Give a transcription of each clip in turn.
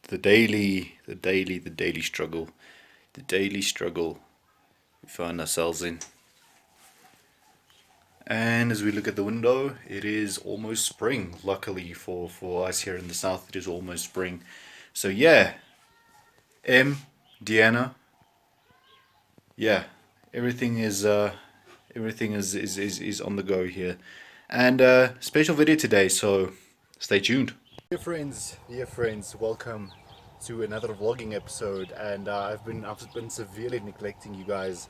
the daily struggle we find ourselves in. And as we look at the window, it is almost spring. Luckily for us here in the south, it is almost spring. So yeah, Deanna, yeah, everything is is on the go here, and special video today. So stay tuned. Dear friends, welcome to another vlogging episode. And I've been severely neglecting you guys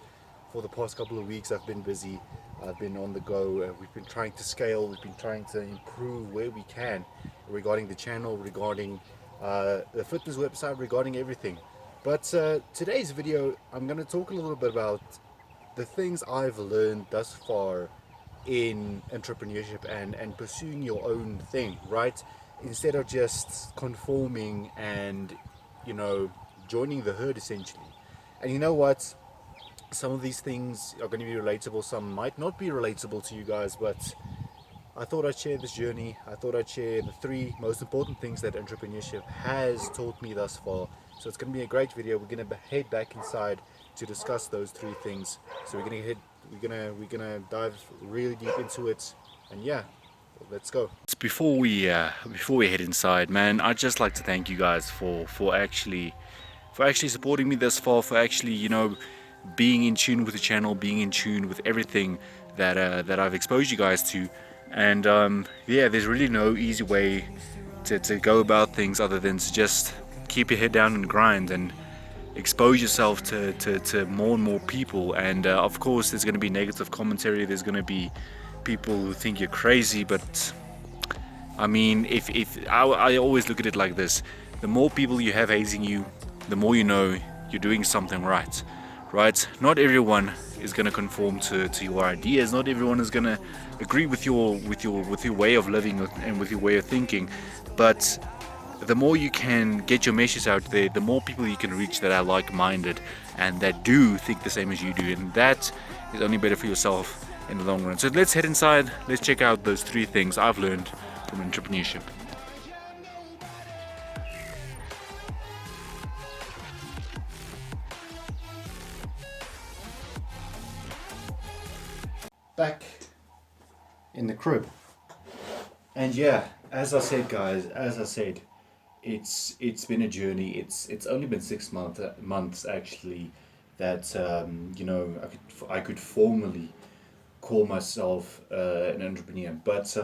for the past couple of weeks. I've been busy. I've been on the go. We've been trying to scale. We've been trying to improve where we can regarding the channel, regarding the fitness website, regarding everything. But today's video, I'm going to talk a little bit about the things I've learned thus far in entrepreneurship and pursuing your own thing, right? Instead of just conforming and, joining the herd essentially. And you know what? Some of these things are going to be relatable, some might not be relatable to you guys, but I thought I'd share this journey. I thought I'd share the 3 most important things that entrepreneurship has taught me thus far. So it's going to be a great video. We're going to head back inside to discuss those 3 things. So we're gonna dive really deep into it, and yeah, let's go. Before we head inside, man, I'd just like to thank you guys for actually supporting me this far, for actually being in tune with the channel, being in tune with everything that I've exposed you guys to. And yeah, there's really no easy way to go about things other than to just keep your head down and grind and expose yourself to more and more people. And of course there's going to be negative commentary, there's going to be people who think you're crazy, but I mean, if I always look at it like this: the more people you have hazing you, the more you know you're doing something right. Not everyone is going to conform to your ideas, not everyone is going to agree with your way of living and with your way of thinking, but the more you can get your message out there, the more people you can reach that are like-minded and that do think the same as you do, and that is only better for yourself in the long run. So let's head inside, let's check out those 3 things I've learned from entrepreneurship. Back in the crib, and yeah, as I said guys, it's been a journey. It's only been 6 months actually that I could formally call myself an entrepreneur. But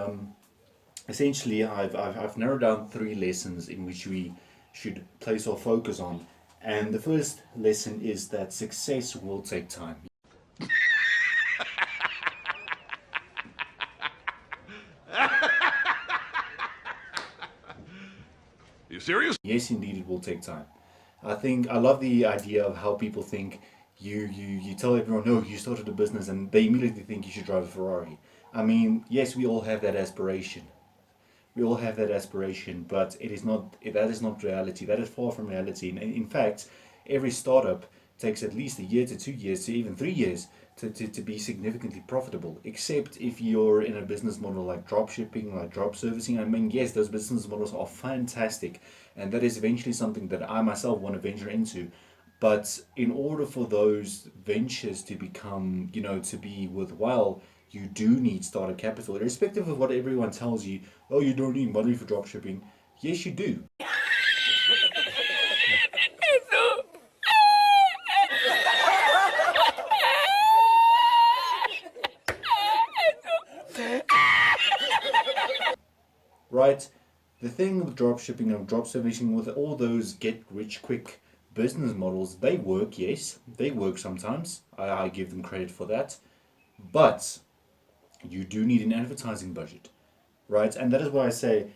essentially I've narrowed down 3 lessons in which we should place our focus on. And the first lesson is that success will take time. You serious? Yes, indeed, it will take time. I love the idea of how people think you tell everyone, no, you started a business, and they immediately think you should drive a Ferrari. I mean, yes, we all have that aspiration. But that is not reality. That is far from reality. In fact, every startup takes at least a year to 2 years to even 3 years to be significantly profitable, except if you're in a business model like drop shipping, like drop servicing. I mean, yes, those business models are fantastic, and that is eventually something that I myself want to venture into. But in order for those ventures to become, to be worthwhile, you do need startup capital, irrespective of what everyone tells you. Oh, you don't need money for drop shipping. Yes, you do. Right? The thing with drop shipping and drop servicing, with all those get rich quick business models, they work, yes, they work sometimes. I give them credit for that. But you do need an advertising budget, right? And that is why I say,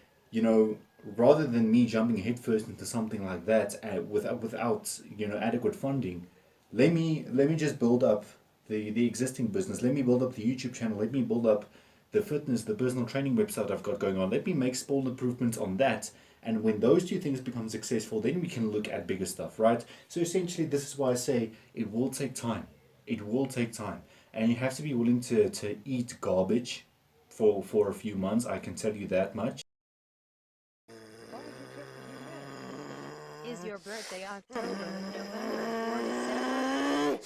rather than me jumping headfirst into something like that without adequate funding, let me just build up the existing business. Let me build up the YouTube channel. Let me build up the fitness, the personal training website I've got going on. Let me make small improvements on that. And when those 2 things become successful, then we can look at bigger stuff, right? So essentially, this is why I say it will take time. It will take time. And you have to be willing to eat garbage for a few months. I can tell you that much. your birthday October, November, or December?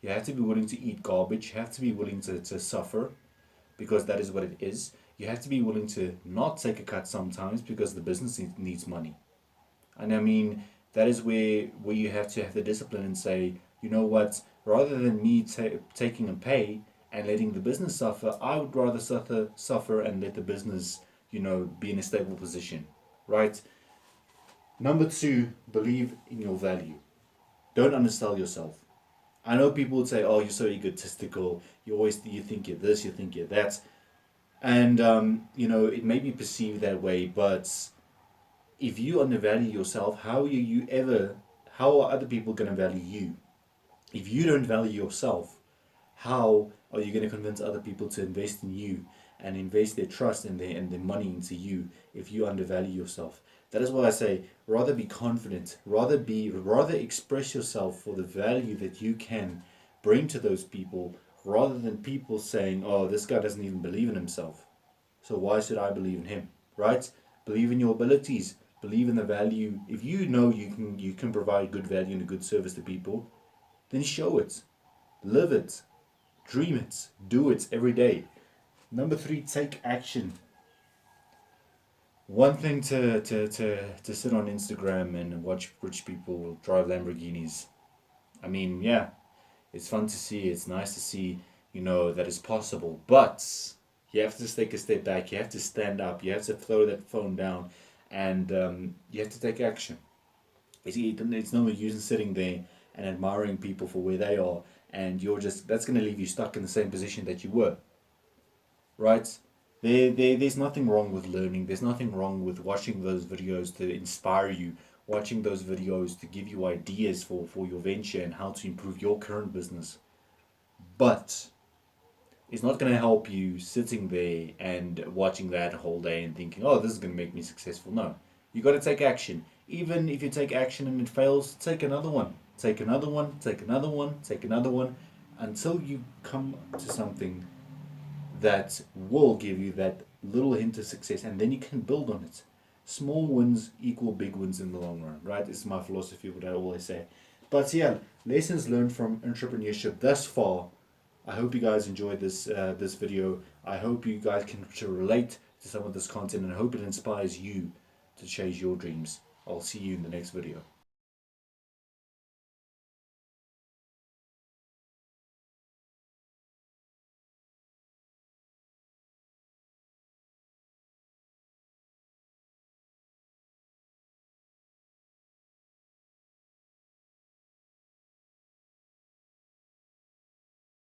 You have to be willing to eat garbage. You have to be willing to suffer, because that is what it is. You have to be willing to not take a cut sometimes, because the business needs money. And I mean, that is where you have to have the discipline and say, you know what, rather than me taking a pay and letting the business suffer, I would rather suffer and let the business, be in a stable position, right? Number two, believe in your value. Don't undersell yourself. I know people would say, "Oh, you're so egotistical. You think you're this, you think you're that," and it may be perceived that way. But if you undervalue yourself, how are other people going to value you? If you don't value yourself, how are you going to convince other people to invest in you and invest their trust and their money into you if you undervalue yourself? That is why I say, rather be confident, rather express yourself for the value that you can bring to those people, rather than people saying, "Oh, this guy doesn't even believe in himself, so why should I believe in him?" Right? Believe in your abilities. Believe in the value. If you know you can provide good value and a good service to people, then show it, live it, dream it, do it every day. Number three, take action. One thing to sit on Instagram and watch rich people drive Lamborghinis. I mean, yeah, it's fun to see. It's nice to see, that it's possible. But you have to take a step back. You have to stand up. You have to throw that phone down, and you have to take action. It's no use in sitting there and admiring people for where they are, and that's going to leave you stuck in the same position that you were, right? There's nothing wrong with learning. There's nothing wrong with watching those videos to inspire you, watching those videos to give you ideas for your venture and how to improve your current business. But it's not going to help you sitting there and watching that whole day and thinking, "Oh, this is going to make me successful." No, you got to take action. Even if you take action and it fails, take another one. Take another one, take another one, take another one, until you come to something that will give you that little hint of success, and then you can build on it. Small wins equal big wins in the long run, right? It's my philosophy, what I always say. But yeah, lessons learned from entrepreneurship thus far. I hope you guys enjoyed this video. I hope you guys can relate to some of this content, and I hope it inspires you to chase your dreams. I'll see you in the next video.